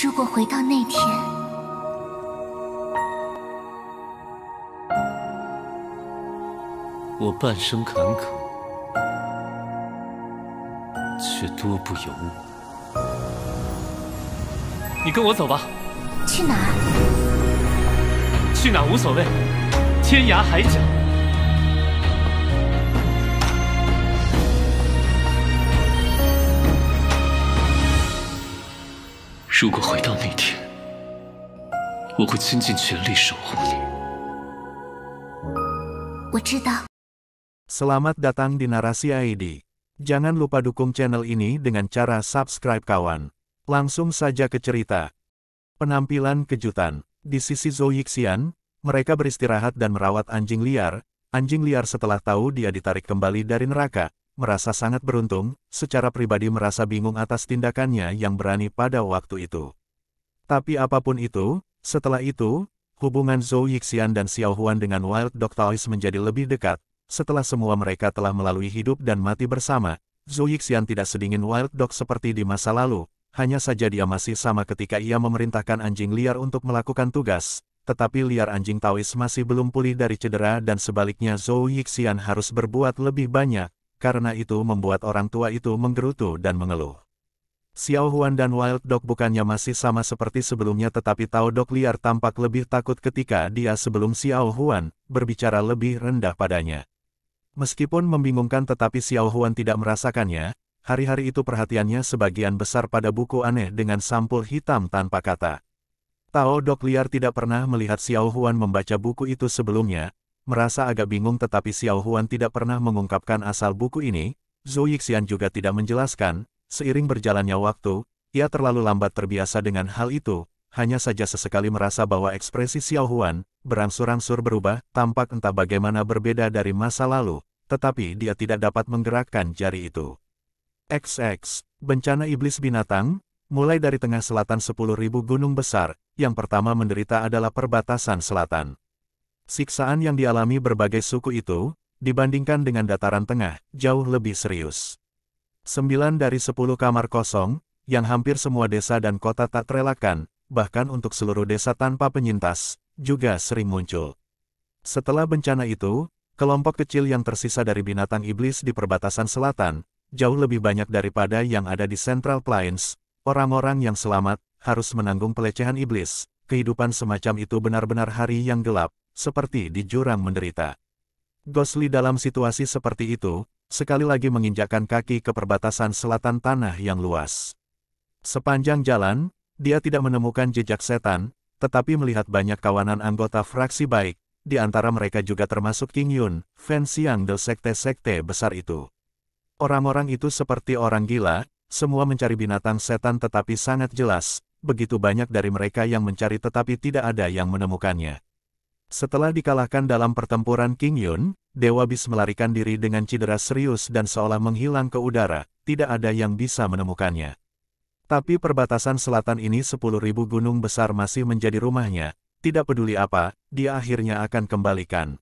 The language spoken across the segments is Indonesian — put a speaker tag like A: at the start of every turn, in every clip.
A: 如果回到那天，
B: 我半生坎坷，却多不由我。你跟我走吧。
A: 去哪儿？
B: 去哪无所谓，天涯海角。如果回到那天，我会倾尽全力守护你。
A: 我知道。
C: Selamat datang di Narasi ID. Jangan lupa dukung channel ini dengan cara subscribe kawan. Langsung saja ke cerita. Penampilan kejutan. Di sisi Zhou Yixian, mereka beristirahat dan merawat anjing liar. Anjing liar setelah tahu dia ditarik kembali dari neraka, merasa sangat beruntung, secara pribadi merasa bingung atas tindakannya yang berani pada waktu itu. Tapi apapun itu, setelah itu, hubungan Zhou Yixian dan Xiao Huan dengan Wild Dog Toys menjadi lebih dekat. Setelah semua mereka telah melalui hidup dan mati bersama, Zhou Yixian tidak sedingin Wild Dog seperti di masa lalu, hanya saja dia masih sama ketika ia memerintahkan anjing liar untuk melakukan tugas, tetapi liar anjing Taois masih belum pulih dari cedera dan sebaliknya Zhou Yixian harus berbuat lebih banyak, karena itu membuat orang tua itu menggerutu dan mengeluh. Xiao Huan dan Wild Dog bukannya masih sama seperti sebelumnya tetapi Tao Dog liar tampak lebih takut ketika dia sebelum Xiao Huan berbicara lebih rendah padanya. Meskipun membingungkan tetapi Xiao Huan tidak merasakannya, hari-hari itu perhatiannya sebagian besar pada buku aneh dengan sampul hitam tanpa kata. Tao Dog liar tidak pernah melihat Xiao Huan membaca buku itu sebelumnya, merasa agak bingung tetapi Xiao Huan tidak pernah mengungkapkan asal buku ini, Zhou Yixian juga tidak menjelaskan, seiring berjalannya waktu, ia terlalu lambat terbiasa dengan hal itu, hanya saja sesekali merasa bahwa ekspresi Xiao Huan berangsur-angsur berubah, tampak entah bagaimana berbeda dari masa lalu, tetapi dia tidak dapat menggerakkan jari itu. XX, bencana iblis binatang, mulai dari tengah selatan 10.000 gunung besar, yang pertama menderita adalah perbatasan selatan. Siksaan yang dialami berbagai suku itu, dibandingkan dengan dataran tengah, jauh lebih serius. 9 dari 10 kamar kosong, yang hampir semua desa dan kota tak terelakkan, bahkan untuk seluruh desa tanpa penyintas, juga sering muncul. Setelah bencana itu, kelompok kecil yang tersisa dari binatang iblis di perbatasan selatan, jauh lebih banyak daripada yang ada di Central Plains. Orang-orang yang selamat harus menanggung pelecehan iblis. Kehidupan semacam itu benar-benar hari yang gelap, seperti di jurang menderita. Ghostly dalam situasi seperti itu, sekali lagi menginjakkan kaki ke perbatasan selatan tanah yang luas. Sepanjang jalan, dia tidak menemukan jejak setan, tetapi melihat banyak kawanan anggota fraksi baik, di antara mereka juga termasuk King Yun, Fan Xiang del sekte-sekte besar itu. Orang-orang itu seperti orang gila, semua mencari binatang setan tetapi sangat jelas, begitu banyak dari mereka yang mencari tetapi tidak ada yang menemukannya. Setelah dikalahkan dalam pertempuran King Yun, Dewa Bis melarikan diri dengan cedera serius dan seolah menghilang ke udara, tidak ada yang bisa menemukannya. Tapi perbatasan selatan ini 10.000 gunung besar masih menjadi rumahnya, tidak peduli apa, dia akhirnya akan kembalikan.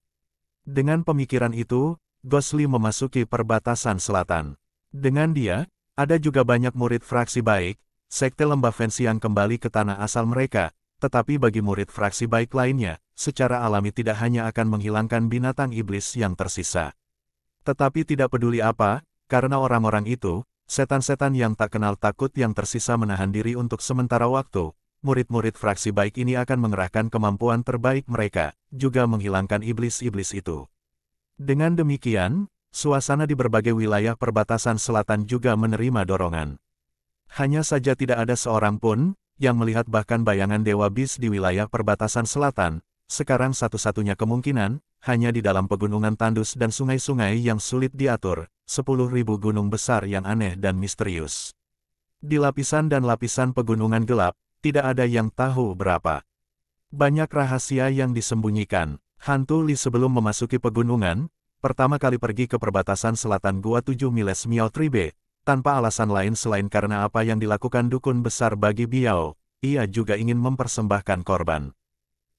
C: Dengan pemikiran itu, Ghostly memasuki perbatasan selatan. Dengan dia, ada juga banyak murid fraksi baik, sekte lembah Fancy yang kembali ke tanah asal mereka, tetapi bagi murid fraksi baik lainnya, secara alami tidak hanya akan menghilangkan binatang iblis yang tersisa. Tetapi tidak peduli apa, karena orang-orang itu, setan-setan yang tak kenal takut yang tersisa menahan diri untuk sementara waktu, murid-murid fraksi baik ini akan mengerahkan kemampuan terbaik mereka, juga menghilangkan iblis-iblis itu. Dengan demikian, suasana di berbagai wilayah perbatasan selatan juga menerima dorongan. Hanya saja tidak ada seorang pun yang melihat bahkan bayangan Dewa Bis di wilayah perbatasan selatan. Sekarang satu-satunya kemungkinan, hanya di dalam pegunungan tandus dan sungai-sungai yang sulit diatur, 10.000 gunung besar yang aneh dan misterius. Di lapisan dan lapisan pegunungan gelap, tidak ada yang tahu berapa banyak rahasia yang disembunyikan. Hantu Li sebelum memasuki pegunungan, pertama kali pergi ke perbatasan selatan Gua 7 Miles Miao Tribe, tanpa alasan lain selain karena apa yang dilakukan dukun besar bagi Biao, ia juga ingin mempersembahkan korban.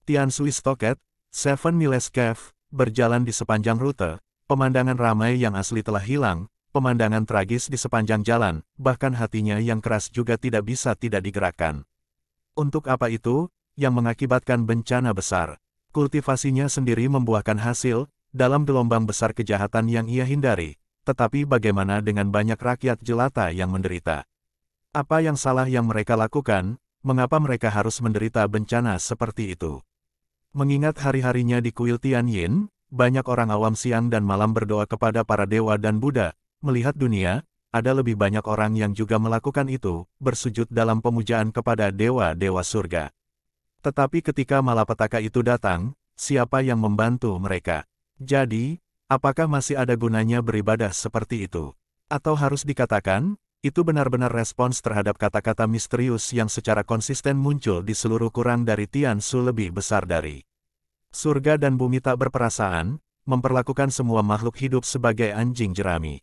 C: Tian Sui Stocket, 7 Miles Cave, berjalan di sepanjang rute, pemandangan ramai yang asli telah hilang, pemandangan tragis di sepanjang jalan, bahkan hatinya yang keras juga tidak bisa tidak digerakkan. Untuk apa itu, yang mengakibatkan bencana besar. Kultivasinya sendiri membuahkan hasil, dalam gelombang besar kejahatan yang ia hindari. Tetapi bagaimana dengan banyak rakyat jelata yang menderita? Apa yang salah yang mereka lakukan, mengapa mereka harus menderita bencana seperti itu? Mengingat hari-harinya di kuil Tianyin, banyak orang awam siang dan malam berdoa kepada para dewa dan Buddha. Melihat dunia, ada lebih banyak orang yang juga melakukan itu, bersujud dalam pemujaan kepada dewa-dewa surga. Tetapi ketika malapetaka itu datang, siapa yang membantu mereka? Jadi, apakah masih ada gunanya beribadah seperti itu? Atau harus dikatakan, itu benar-benar respons terhadap kata-kata misterius yang secara konsisten muncul di seluruh kurang dari Tiansu lebih besar dari surga dan bumi tak berperasaan, memperlakukan semua makhluk hidup sebagai anjing jerami.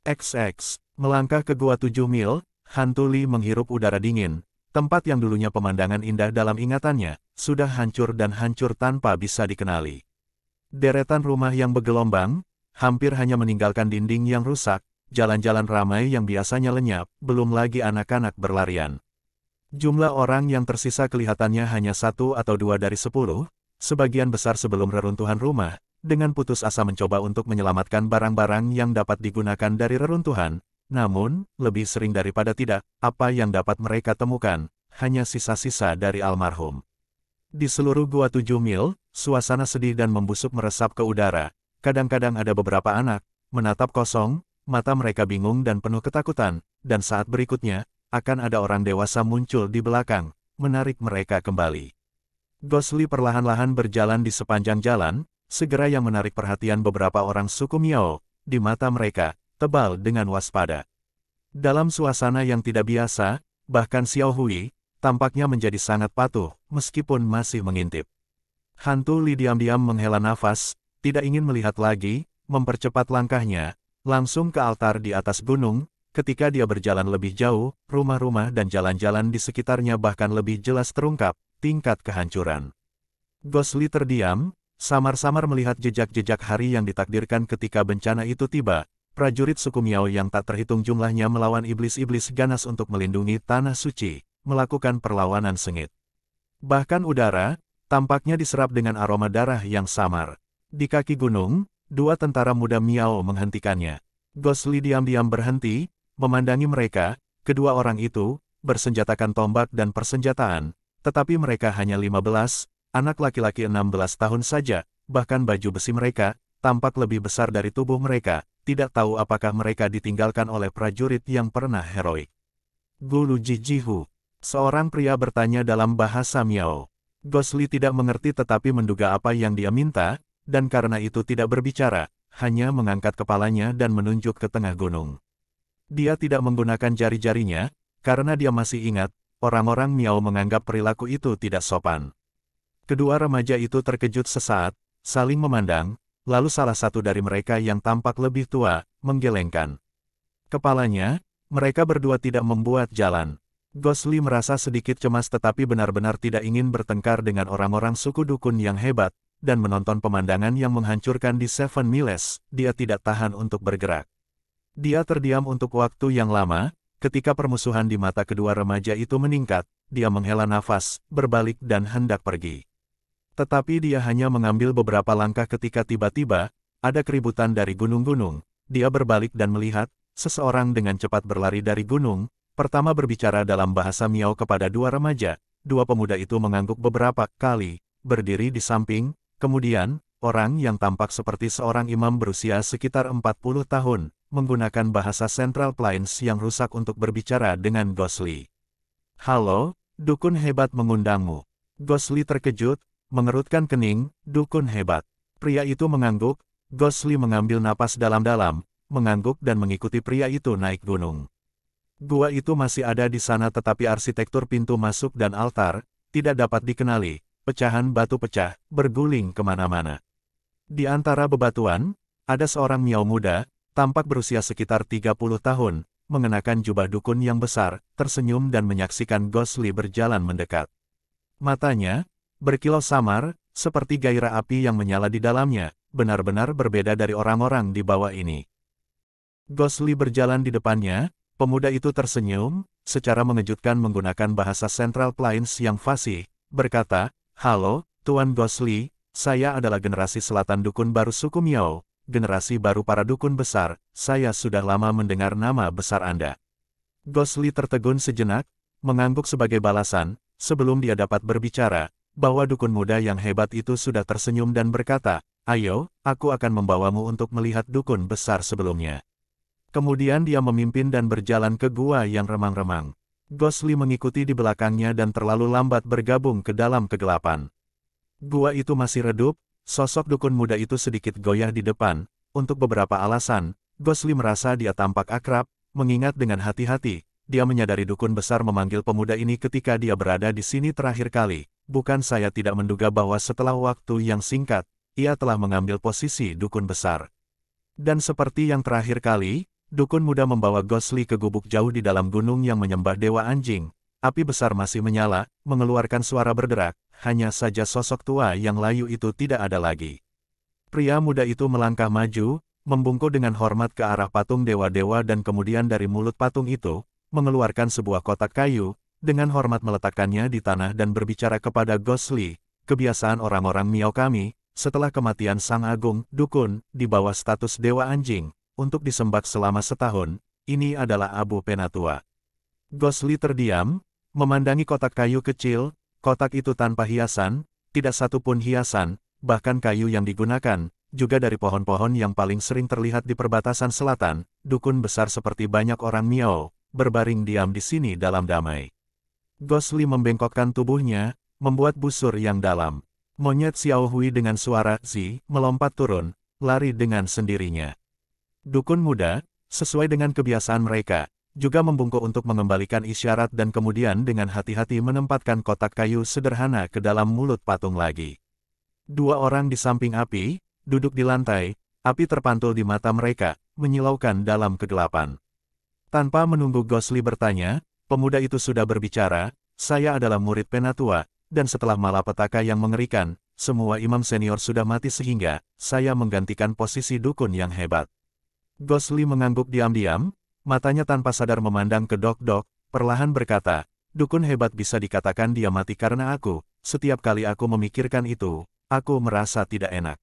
C: XX, melangkah ke Gua 7 Mil, hantu Li menghirup udara dingin, tempat yang dulunya pemandangan indah dalam ingatannya, sudah hancur dan hancur tanpa bisa dikenali. Deretan rumah yang bergelombang, hampir hanya meninggalkan dinding yang rusak, jalan-jalan ramai yang biasanya lenyap, belum lagi anak-anak berlarian. Jumlah orang yang tersisa kelihatannya hanya 1 atau 2 dari 10, sebagian besar sebelum reruntuhan rumah, dengan putus asa mencoba untuk menyelamatkan barang-barang yang dapat digunakan dari reruntuhan, namun, lebih sering daripada tidak, apa yang dapat mereka temukan, hanya sisa-sisa dari almarhum. Di seluruh Gua 7 Mil, suasana sedih dan membusuk meresap ke udara, kadang-kadang ada beberapa anak, menatap kosong, mata mereka bingung dan penuh ketakutan, dan saat berikutnya, akan ada orang dewasa muncul di belakang, menarik mereka kembali. Gosli perlahan-lahan berjalan di sepanjang jalan, segera yang menarik perhatian beberapa orang suku Miao, di mata mereka, tebal dengan waspada. Dalam suasana yang tidak biasa, bahkan Xiao Hui, tampaknya menjadi sangat patuh, meskipun masih mengintip. Hantu Li diam-diam menghela nafas, tidak ingin melihat lagi, mempercepat langkahnya, langsung ke altar di atas gunung. Ketika dia berjalan lebih jauh, rumah-rumah dan jalan-jalan di sekitarnya bahkan lebih jelas terungkap, tingkat kehancuran. Gosli terdiam, samar-samar melihat jejak-jejak hari yang ditakdirkan ketika bencana itu tiba, prajurit suku Miao yang tak terhitung jumlahnya melawan iblis-iblis ganas untuk melindungi tanah suci, melakukan perlawanan sengit. Bahkan udara, tampaknya diserap dengan aroma darah yang samar. Di kaki gunung, 2 tentara muda Miao menghentikannya. Gosli diam-diam berhenti, memandangi mereka, kedua orang itu, bersenjatakan tombak dan persenjataan, tetapi mereka hanya 15, anak laki-laki 16 tahun saja, bahkan baju besi mereka, tampak lebih besar dari tubuh mereka, tidak tahu apakah mereka ditinggalkan oleh prajurit yang pernah heroik. Gulu Jijihu, seorang pria bertanya dalam bahasa Miao. Gosli tidak mengerti tetapi menduga apa yang dia minta, dan karena itu tidak berbicara, hanya mengangkat kepalanya dan menunjuk ke tengah gunung. Dia tidak menggunakan jari-jarinya, karena dia masih ingat, orang-orang Miao menganggap perilaku itu tidak sopan. Kedua remaja itu terkejut sesaat, saling memandang, lalu salah satu dari mereka yang tampak lebih tua, menggelengkan kepalanya. Mereka berdua tidak membuat jalan. Gosli merasa sedikit cemas tetapi benar-benar tidak ingin bertengkar dengan orang-orang suku dukun yang hebat, dan menonton pemandangan yang menghancurkan di Seven Miles, dia tidak tahan untuk bergerak. Dia terdiam untuk waktu yang lama, ketika permusuhan di mata kedua remaja itu meningkat, dia menghela nafas, berbalik dan hendak pergi. Tetapi dia hanya mengambil beberapa langkah ketika tiba-tiba, ada keributan dari gunung-gunung. Dia berbalik dan melihat, seseorang dengan cepat berlari dari gunung, pertama berbicara dalam bahasa Miao kepada 2 remaja, 2 pemuda itu mengangguk beberapa kali, berdiri di samping, kemudian, orang yang tampak seperti seorang imam berusia sekitar 40 tahun, menggunakan bahasa Central Plains yang rusak untuk berbicara dengan Gosli. "Halo, dukun hebat mengundangmu." Gosli terkejut, mengerutkan kening, dukun hebat. Pria itu mengangguk, Gosli mengambil napas dalam-dalam, mengangguk dan mengikuti pria itu naik gunung. Gua itu masih ada di sana tetapi arsitektur pintu masuk dan altar, tidak dapat dikenali, pecahan batu pecah, berguling kemana-mana. Di antara bebatuan, ada seorang Miao muda, tampak berusia sekitar 30 tahun, mengenakan jubah dukun yang besar, tersenyum dan menyaksikan Gosli berjalan mendekat. Matanya, berkilau samar, seperti gairah api yang menyala di dalamnya, benar-benar berbeda dari orang-orang di bawah ini. Gosli berjalan di depannya, pemuda itu tersenyum, secara mengejutkan menggunakan bahasa Central Plains yang fasih, berkata, "Halo, Tuan Ghostly, saya adalah generasi selatan dukun baru suku Miao, generasi baru para dukun besar, saya sudah lama mendengar nama besar Anda." Ghostly tertegun sejenak, mengangguk sebagai balasan, sebelum dia dapat berbicara, bahwa dukun muda yang hebat itu sudah tersenyum dan berkata, "Ayo, aku akan membawamu untuk melihat dukun besar sebelumnya." Kemudian dia memimpin dan berjalan ke gua yang remang-remang. Ghostly mengikuti di belakangnya dan terlalu lambat bergabung ke dalam kegelapan. Gua itu masih redup, sosok dukun muda itu sedikit goyah di depan. Untuk beberapa alasan, Ghostly merasa dia tampak akrab, mengingat dengan hati-hati, dia menyadari dukun besar memanggil pemuda ini ketika dia berada di sini terakhir kali. Bukan saya tidak menduga bahwa setelah waktu yang singkat, ia telah mengambil posisi dukun besar. Dan seperti yang terakhir kali, dukun muda membawa Ghostly ke gubuk jauh di dalam gunung yang menyembah dewa anjing. Api besar masih menyala, mengeluarkan suara berderak, hanya saja sosok tua yang layu itu tidak ada lagi. Pria muda itu melangkah maju, membungkuk dengan hormat ke arah patung dewa-dewa dan kemudian dari mulut patung itu, mengeluarkan sebuah kotak kayu, dengan hormat meletakkannya di tanah dan berbicara kepada Ghostly, "Kebiasaan orang-orang Miao kami, setelah kematian Sang Agung, dukun, di bawah status dewa anjing, untuk disembah selama setahun, ini adalah abu penatua." Ghostly terdiam, memandangi kotak kayu kecil, kotak itu tanpa hiasan, tidak satu pun hiasan, bahkan kayu yang digunakan, juga dari pohon-pohon yang paling sering terlihat di perbatasan selatan, dukun besar seperti banyak orang Miao, berbaring diam di sini dalam damai. Ghostly membengkokkan tubuhnya, membuat busur yang dalam. Monyet Xiao Hui dengan suara "zi" melompat turun, lari dengan sendirinya. Dukun muda, sesuai dengan kebiasaan mereka, juga membungkuk untuk mengembalikan isyarat dan kemudian dengan hati-hati menempatkan kotak kayu sederhana ke dalam mulut patung lagi. Dua orang di samping api, duduk di lantai, api terpantul di mata mereka, menyilaukan dalam kegelapan. Tanpa menunggu Ghostly bertanya, pemuda itu sudah berbicara, "Saya adalah murid penatua, dan setelah malapetaka yang mengerikan, semua imam senior sudah mati sehingga, saya menggantikan posisi dukun yang hebat." Ghostly mengangguk diam-diam, matanya tanpa sadar memandang ke Dok-Dok, perlahan berkata, "Dukun hebat bisa dikatakan dia mati karena aku, setiap kali aku memikirkan itu, aku merasa tidak enak."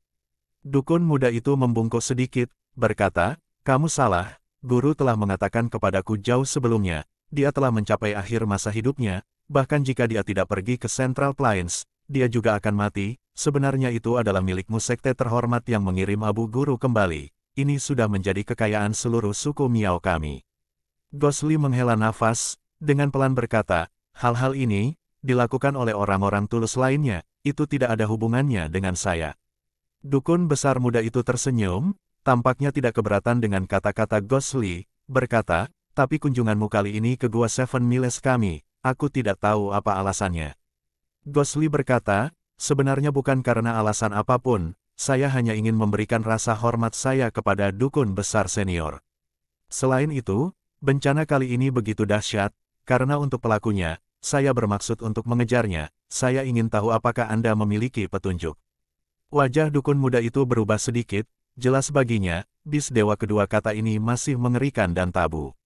C: Dukun muda itu membungkuk sedikit, berkata, "Kamu salah, guru telah mengatakan kepadaku jauh sebelumnya, dia telah mencapai akhir masa hidupnya, bahkan jika dia tidak pergi ke Central Plains, dia juga akan mati, sebenarnya itu adalah milikmu sekte terhormat yang mengirim abu guru kembali, ini sudah menjadi kekayaan seluruh suku Miao kami." Ghostly menghela nafas, dengan pelan berkata, "Hal-hal ini, dilakukan oleh orang-orang tulus lainnya, itu tidak ada hubungannya dengan saya." Dukun besar muda itu tersenyum, tampaknya tidak keberatan dengan kata-kata Ghostly, berkata, "Tapi kunjunganmu kali ini ke Gua Seven Miles kami, aku tidak tahu apa alasannya." Ghostly berkata, "Sebenarnya bukan karena alasan apapun, saya hanya ingin memberikan rasa hormat saya kepada dukun besar senior. Selain itu, bencana kali ini begitu dahsyat, karena untuk pelakunya, saya bermaksud untuk mengejarnya, saya ingin tahu apakah Anda memiliki petunjuk." Wajah dukun muda itu berubah sedikit, jelas baginya, bis dewa kedua kata ini masih mengerikan dan tabu.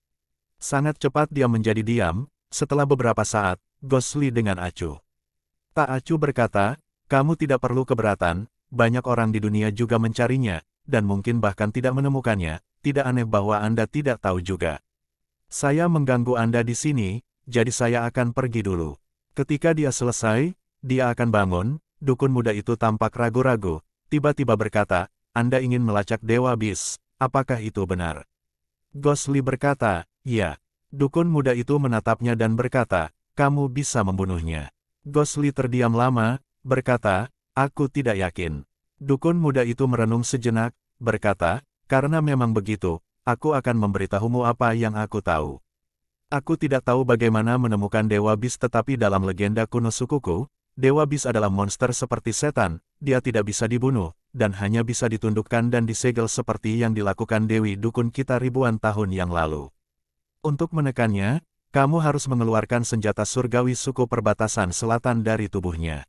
C: Sangat cepat dia menjadi diam, setelah beberapa saat, Ghostly dengan acuh. Tak acuh berkata, "Kamu tidak perlu keberatan, banyak orang di dunia juga mencarinya, dan mungkin bahkan tidak menemukannya, tidak aneh bahwa Anda tidak tahu juga. Saya mengganggu Anda di sini, jadi saya akan pergi dulu." Ketika dia selesai, dia akan bangun. Dukun muda itu tampak ragu-ragu, tiba-tiba berkata, "Anda ingin melacak Dewa Bis, apakah itu benar?" Ghostly berkata, "Ya." Dukun muda itu menatapnya dan berkata, "Kamu bisa membunuhnya." Ghostly terdiam lama, berkata, "Aku tidak yakin." Dukun muda itu merenung sejenak, berkata, "Karena memang begitu, aku akan memberitahumu apa yang aku tahu. Aku tidak tahu bagaimana menemukan Dewa Bis tetapi dalam legenda kuno sukuku, Dewa Bis adalah monster seperti setan, dia tidak bisa dibunuh, dan hanya bisa ditundukkan dan disegel seperti yang dilakukan Dewi Dukun kita ribuan tahun yang lalu. Untuk menekannya, kamu harus mengeluarkan senjata surgawi suku perbatasan selatan dari tubuhnya.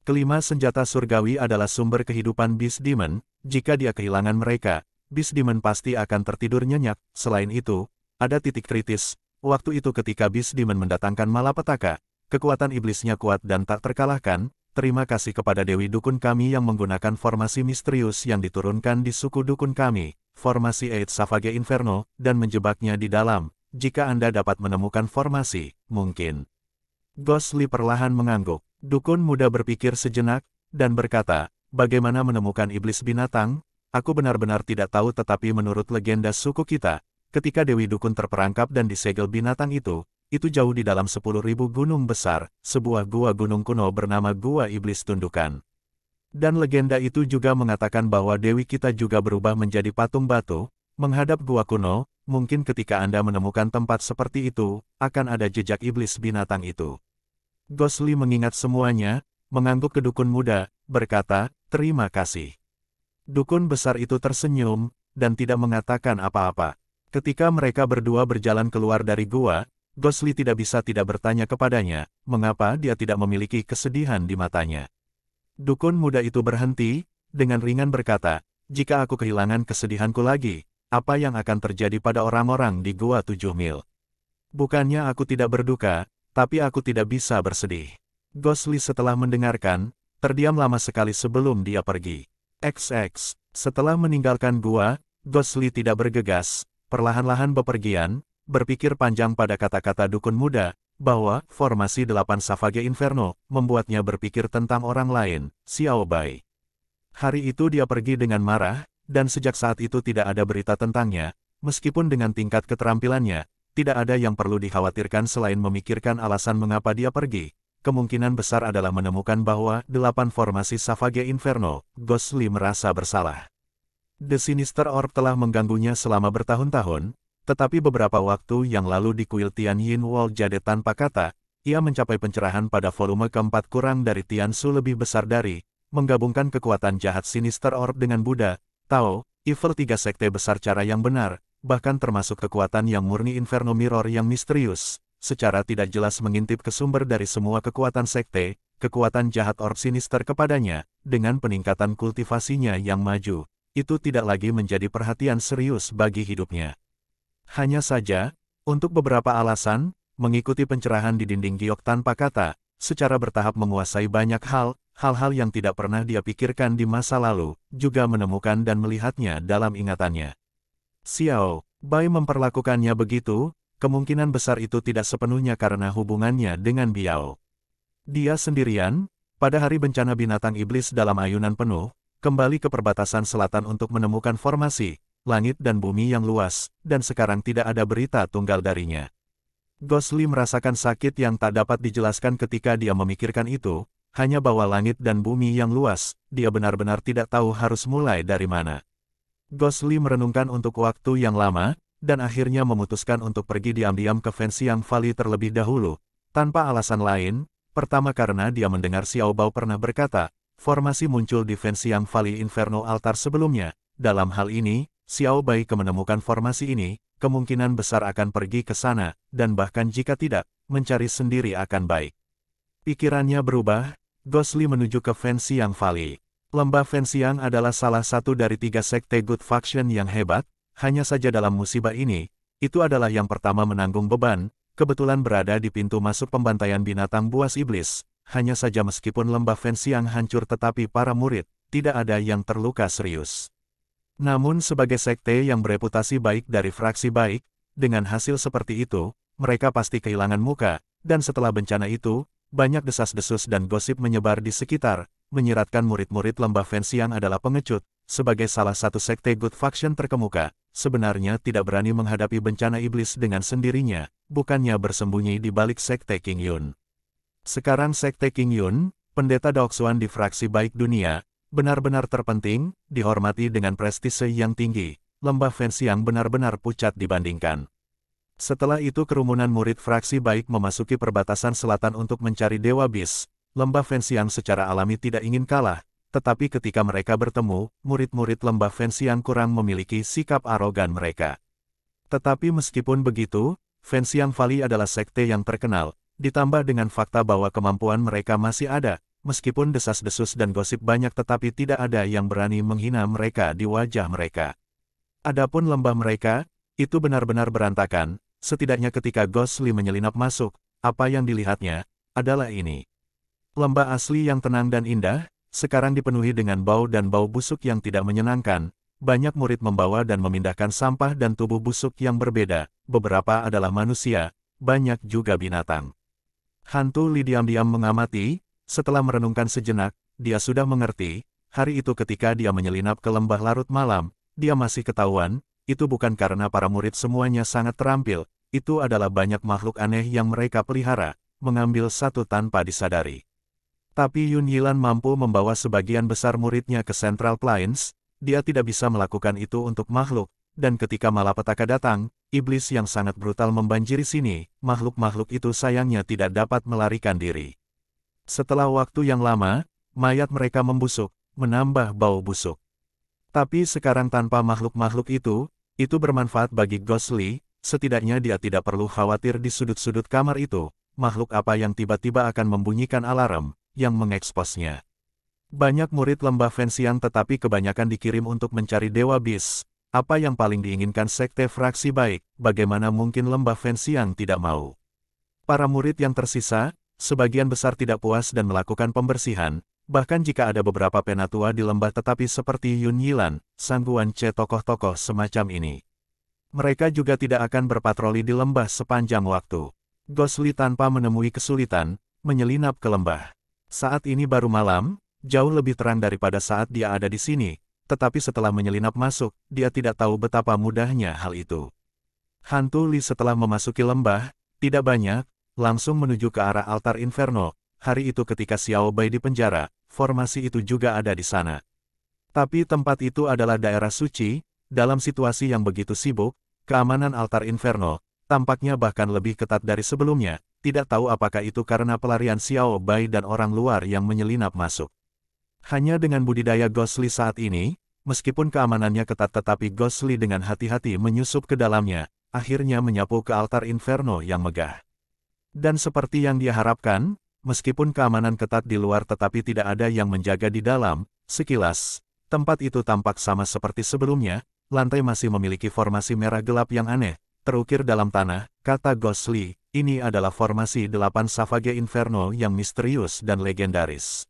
C: Kelima senjata surgawi adalah sumber kehidupan Beast Demon, jika dia kehilangan mereka, Beast Demon pasti akan tertidur nyenyak. Selain itu, ada titik kritis, waktu itu ketika Beast Demon mendatangkan malapetaka, kekuatan iblisnya kuat dan tak terkalahkan. Terima kasih kepada Dewi Dukun kami yang menggunakan formasi misterius yang diturunkan di suku Dukun kami, formasi Eight Savage Inferno, dan menjebaknya di dalam. Jika Anda dapat menemukan formasi, mungkin. Ghostly perlahan mengangguk. Dukun muda berpikir sejenak, dan berkata, bagaimana menemukan iblis binatang? Aku benar-benar tidak tahu, tetapi menurut legenda suku kita, ketika Dewi Dukun terperangkap dan disegel binatang itu jauh di dalam 10.000 gunung besar, sebuah gua gunung kuno bernama Gua Iblis Tundukan. Dan legenda itu juga mengatakan bahwa Dewi kita juga berubah menjadi patung batu, menghadap gua kuno. Mungkin ketika Anda menemukan tempat seperti itu, akan ada jejak iblis binatang itu. Ghostly mengingat semuanya, mengangguk ke dukun muda, berkata, terima kasih. Dukun besar itu tersenyum, dan tidak mengatakan apa-apa. Ketika mereka berdua berjalan keluar dari gua, Ghostly tidak bisa tidak bertanya kepadanya, mengapa dia tidak memiliki kesedihan di matanya. Dukun muda itu berhenti, dengan ringan berkata, jika aku kehilangan kesedihanku lagi, apa yang akan terjadi pada orang-orang di Gua 7 Mil? Bukannya aku tidak berduka, tapi aku tidak bisa bersedih. Ghostly setelah mendengarkan, terdiam lama sekali sebelum dia pergi. XX, setelah meninggalkan gua, Ghostly tidak bergegas, perlahan-lahan bepergian, berpikir panjang pada kata-kata dukun muda, bahwa formasi 8 Savage Inferno membuatnya berpikir tentang orang lain, Xiao Bai. Hari itu dia pergi dengan marah, dan sejak saat itu tidak ada berita tentangnya, meskipun dengan tingkat keterampilannya, tidak ada yang perlu dikhawatirkan selain memikirkan alasan mengapa dia pergi. Kemungkinan besar adalah menemukan bahwa 8 formasi Savage Inferno. Ghostly merasa bersalah. The Sinister Orb telah mengganggunya selama bertahun-tahun, tetapi beberapa waktu yang lalu di kuil Tianyin Wall Jade tanpa kata, ia mencapai pencerahan pada volume keempat kurang dari Tiansu lebih besar dari, menggabungkan kekuatan jahat Sinister Orb dengan Buddha, Tao, Evil 3 sekte besar cara yang benar, bahkan termasuk kekuatan yang murni Inferno Mirror yang misterius, secara tidak jelas mengintip ke sumber dari semua kekuatan sekte, kekuatan jahat Orb Sinister kepadanya, dengan peningkatan kultivasinya yang maju, itu tidak lagi menjadi perhatian serius bagi hidupnya. Hanya saja, untuk beberapa alasan, mengikuti pencerahan di dinding giok tanpa kata, secara bertahap menguasai banyak hal-hal yang tidak pernah dia pikirkan di masa lalu, juga menemukan dan melihatnya dalam ingatannya. Xiao Bai memperlakukannya begitu, kemungkinan besar itu tidak sepenuhnya karena hubungannya dengan Biao. Dia sendirian, pada hari bencana binatang iblis dalam ayunan penuh, kembali ke perbatasan selatan untuk menemukan formasi langit dan bumi yang luas, dan sekarang tidak ada berita tunggal darinya. Ghostly merasakan sakit yang tak dapat dijelaskan ketika dia memikirkan itu, hanya bahwa langit dan bumi yang luas, dia benar-benar tidak tahu harus mulai dari mana. Ghostly merenungkan untuk waktu yang lama, dan akhirnya memutuskan untuk pergi diam-diam ke Fenxiang Valley terlebih dahulu, tanpa alasan lain, pertama karena dia mendengar Xiao Bao pernah berkata, formasi muncul di Fenxiang Valley Inferno Altar sebelumnya. Dalam hal ini, Xiao Bai menemukan formasi ini, kemungkinan besar akan pergi ke sana, dan bahkan jika tidak, mencari sendiri akan baik. Pikirannya berubah, Ghostly menuju ke Fenxiang Valley. Lembah Fenxiang adalah salah satu dari 3 sekte Good Faction yang hebat, hanya saja dalam musibah ini, itu adalah yang pertama menanggung beban, kebetulan berada di pintu masuk pembantaian binatang buas iblis. Hanya saja meskipun lembah Fenxiang hancur tetapi para murid, tidak ada yang terluka serius. Namun sebagai sekte yang bereputasi baik dari fraksi baik, dengan hasil seperti itu, mereka pasti kehilangan muka, dan setelah bencana itu, banyak desas-desus dan gosip menyebar di sekitar, menyiratkan murid-murid lembah Fenxiang adalah pengecut, sebagai salah satu sekte Good Faction terkemuka, sebenarnya tidak berani menghadapi bencana iblis dengan sendirinya, bukannya bersembunyi di balik sekte King Yun. Sekarang sekte King Yun, pendeta Daoxuan di fraksi baik dunia, benar-benar terpenting, dihormati dengan prestise yang tinggi. Lembah Fenxiang benar-benar pucat dibandingkan. Setelah itu kerumunan murid fraksi baik memasuki perbatasan selatan untuk mencari Dewa Bis. Lembah Fenxiang secara alami tidak ingin kalah, tetapi ketika mereka bertemu, murid-murid Lembah Fenxiang kurang memiliki sikap arogan mereka. Tetapi meskipun begitu, Fenxiang Valley adalah sekte yang terkenal, ditambah dengan fakta bahwa kemampuan mereka masih ada. Meskipun desas-desus dan gosip banyak tetapi tidak ada yang berani menghina mereka di wajah mereka. Adapun lembah mereka, itu benar-benar berantakan, setidaknya ketika Ghostly menyelinap masuk, apa yang dilihatnya adalah ini. Lembah asli yang tenang dan indah, sekarang dipenuhi dengan bau dan bau busuk yang tidak menyenangkan. Banyak murid membawa dan memindahkan sampah dan tubuh busuk yang berbeda, beberapa adalah manusia, banyak juga binatang. Hantu Li diam-diam mengamati, setelah merenungkan sejenak, dia sudah mengerti, hari itu ketika dia menyelinap ke lembah larut malam, dia masih ketahuan, itu bukan karena para murid semuanya sangat terampil, itu adalah banyak makhluk aneh yang mereka pelihara, mengambil satu tanpa disadari. Tapi Yun Yilan mampu membawa sebagian besar muridnya ke Central Plains, dia tidak bisa melakukan itu untuk makhluk, dan ketika malapetaka datang, iblis yang sangat brutal membanjiri sini, makhluk-makhluk itu sayangnya tidak dapat melarikan diri. Setelah waktu yang lama, mayat mereka membusuk, menambah bau busuk. Tapi sekarang tanpa makhluk-makhluk itu bermanfaat bagi Ghostly, setidaknya dia tidak perlu khawatir di sudut-sudut kamar itu, makhluk apa yang tiba-tiba akan membunyikan alarm yang mengeksposnya. Banyak murid lembah Fenxiang tetapi kebanyakan dikirim untuk mencari Dewa Bis. Apa yang paling diinginkan sekte fraksi baik, bagaimana mungkin lembah Fenxiang tidak mau? Para murid yang tersisa, sebagian besar tidak puas dan melakukan pembersihan, bahkan jika ada beberapa penatua di lembah tetapi seperti Yun Yilan, Sang Guanche tokoh-tokoh semacam ini. Mereka juga tidak akan berpatroli di lembah sepanjang waktu. Ghostly tanpa menemui kesulitan, menyelinap ke lembah. Saat ini baru malam, jauh lebih terang daripada saat dia ada di sini, tetapi setelah menyelinap masuk, dia tidak tahu betapa mudahnya hal itu. Hantu Li setelah memasuki lembah, tidak banyak, langsung menuju ke arah altar Inferno. Hari itu ketika Xiao Bai di penjara, formasi itu juga ada di sana. Tapi tempat itu adalah daerah suci, dalam situasi yang begitu sibuk, keamanan altar Inferno tampaknya bahkan lebih ketat dari sebelumnya, tidak tahu apakah itu karena pelarian Xiao Bai dan orang luar yang menyelinap masuk. Hanya dengan budidaya Ghostly saat ini, meskipun keamanannya ketat tetapi Ghostly dengan hati-hati menyusup ke dalamnya, akhirnya menyapu ke altar Inferno yang megah. Dan seperti yang dia harapkan, meskipun keamanan ketat di luar tetapi tidak ada yang menjaga di dalam, sekilas, tempat itu tampak sama seperti sebelumnya, lantai masih memiliki formasi merah gelap yang aneh, terukir dalam tanah, kata Ghostly, ini adalah formasi 8 Savage Inferno yang misterius dan legendaris.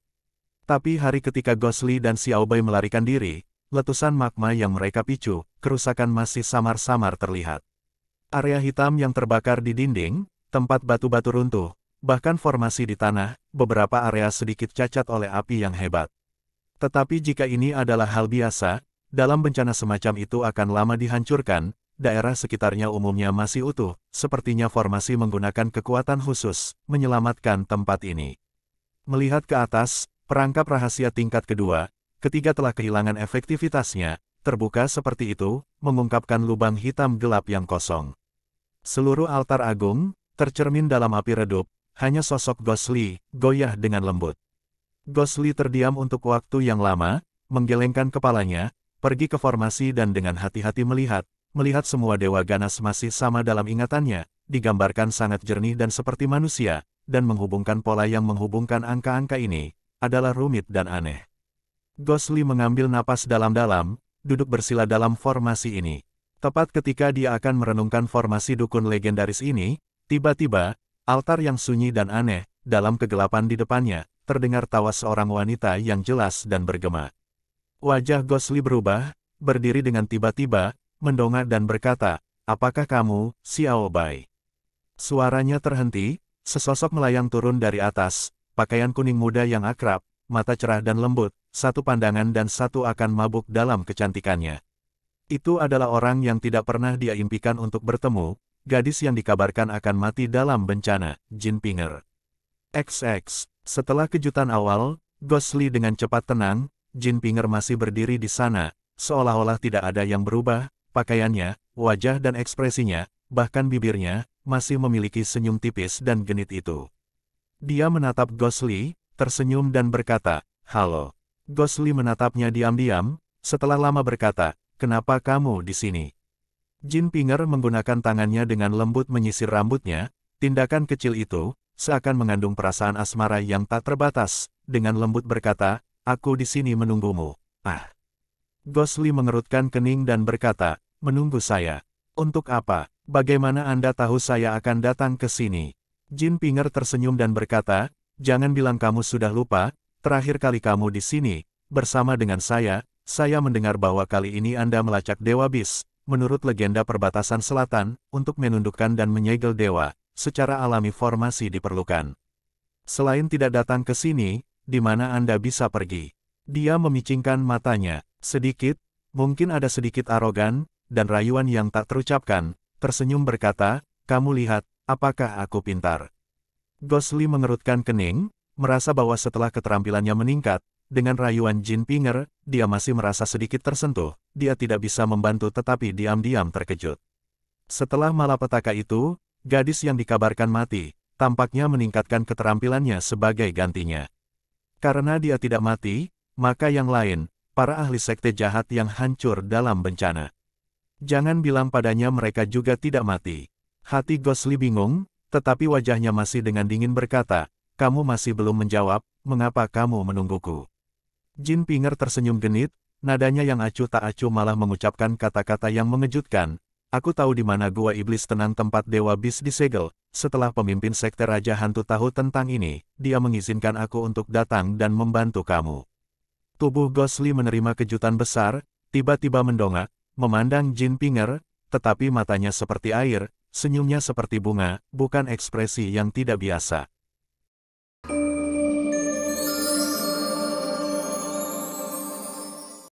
C: Tapi hari ketika Ghostly dan Xiao Bai melarikan diri, letusan magma yang mereka picu, kerusakan masih samar-samar terlihat. Area hitam yang terbakar di dinding, tempat batu-batu runtuh, bahkan formasi di tanah, beberapa area sedikit cacat oleh api yang hebat. Tetapi jika ini adalah hal biasa, dalam bencana semacam itu akan lama dihancurkan, daerah sekitarnya umumnya masih utuh, sepertinya formasi menggunakan kekuatan khusus, menyelamatkan tempat ini. Melihat ke atas, perangkap rahasia tingkat kedua, ketiga telah kehilangan efektivitasnya, terbuka seperti itu, mengungkapkan lubang hitam gelap yang kosong. Seluruh altar agung, tercermin dalam api redup, hanya sosok Ghostly, goyah dengan lembut. Ghostly terdiam untuk waktu yang lama, menggelengkan kepalanya, pergi ke formasi dan dengan hati-hati melihat semua dewa ganas masih sama dalam ingatannya, digambarkan sangat jernih dan seperti manusia, dan menghubungkan pola yang menghubungkan angka-angka ini, adalah rumit dan aneh. Ghostly mengambil napas dalam-dalam, duduk bersila dalam formasi ini. Tepat ketika dia akan merenungkan formasi dukun legendaris ini, tiba-tiba, altar yang sunyi dan aneh, dalam kegelapan di depannya, terdengar tawa seorang wanita yang jelas dan bergema. Wajah Ghostly berubah, berdiri dengan tiba-tiba, mendongak dan berkata, apakah kamu, Xiao Bai? Suaranya terhenti, sesosok melayang turun dari atas, pakaian kuning muda yang akrab, mata cerah dan lembut, satu pandangan dan satu akan mabuk dalam kecantikannya. Itu adalah orang yang tidak pernah dia impikan untuk bertemu, gadis yang dikabarkan akan mati dalam bencana, Jin Pinger. XX, setelah kejutan awal, Ghostly dengan cepat tenang, Jin Pinger masih berdiri di sana, seolah-olah tidak ada yang berubah, pakaiannya, wajah dan ekspresinya, bahkan bibirnya, masih memiliki senyum tipis dan genit itu. Dia menatap Ghostly, tersenyum dan berkata, halo. Ghostly menatapnya diam-diam, setelah lama berkata, kenapa kamu di sini? Jin Pinger menggunakan tangannya dengan lembut menyisir rambutnya, tindakan kecil itu, seakan mengandung perasaan asmara yang tak terbatas, dengan lembut berkata, aku di sini menunggumu. Ah. Ghostly mengerutkan kening dan berkata, menunggu saya. Untuk apa? Bagaimana Anda tahu saya akan datang ke sini? Jin Pinger tersenyum dan berkata, jangan bilang kamu sudah lupa, terakhir kali kamu di sini, bersama dengan saya mendengar bahwa kali ini Anda melacak Dewa Bis, menurut legenda perbatasan selatan, untuk menundukkan dan menyegel dewa, secara alami formasi diperlukan. Selain tidak datang ke sini, di mana Anda bisa pergi? Dia memicingkan matanya, sedikit, mungkin ada sedikit arogan, dan rayuan yang tak terucapkan, tersenyum berkata, kamu lihat, apakah aku pintar? Gosli mengerutkan kening, merasa bahwa setelah keterampilannya meningkat, dengan rayuan Jin Pinger, dia masih merasa sedikit tersentuh, dia tidak bisa membantu tetapi diam-diam terkejut. Setelah malapetaka itu, gadis yang dikabarkan mati, tampaknya meningkatkan keterampilannya sebagai gantinya. Karena dia tidak mati, maka yang lain, para ahli sekte jahat yang hancur dalam bencana. Jangan bilang padanya mereka juga tidak mati. Hati Gosli bingung, tetapi wajahnya masih dengan dingin berkata, kamu masih belum menjawab, mengapa kamu menungguku? Jin Pinger tersenyum genit, nadanya yang acuh tak acuh malah mengucapkan kata-kata yang mengejutkan. Aku tahu di mana gua iblis tenang tempat Dewa Bis disegel. Setelah pemimpin sekte Raja Hantu tahu tentang ini, dia mengizinkan aku untuk datang dan membantu kamu. Tubuh Gosli menerima kejutan besar, tiba-tiba mendongak, memandang Jin Pinger, tetapi matanya seperti air, senyumnya seperti bunga, bukan ekspresi yang tidak biasa.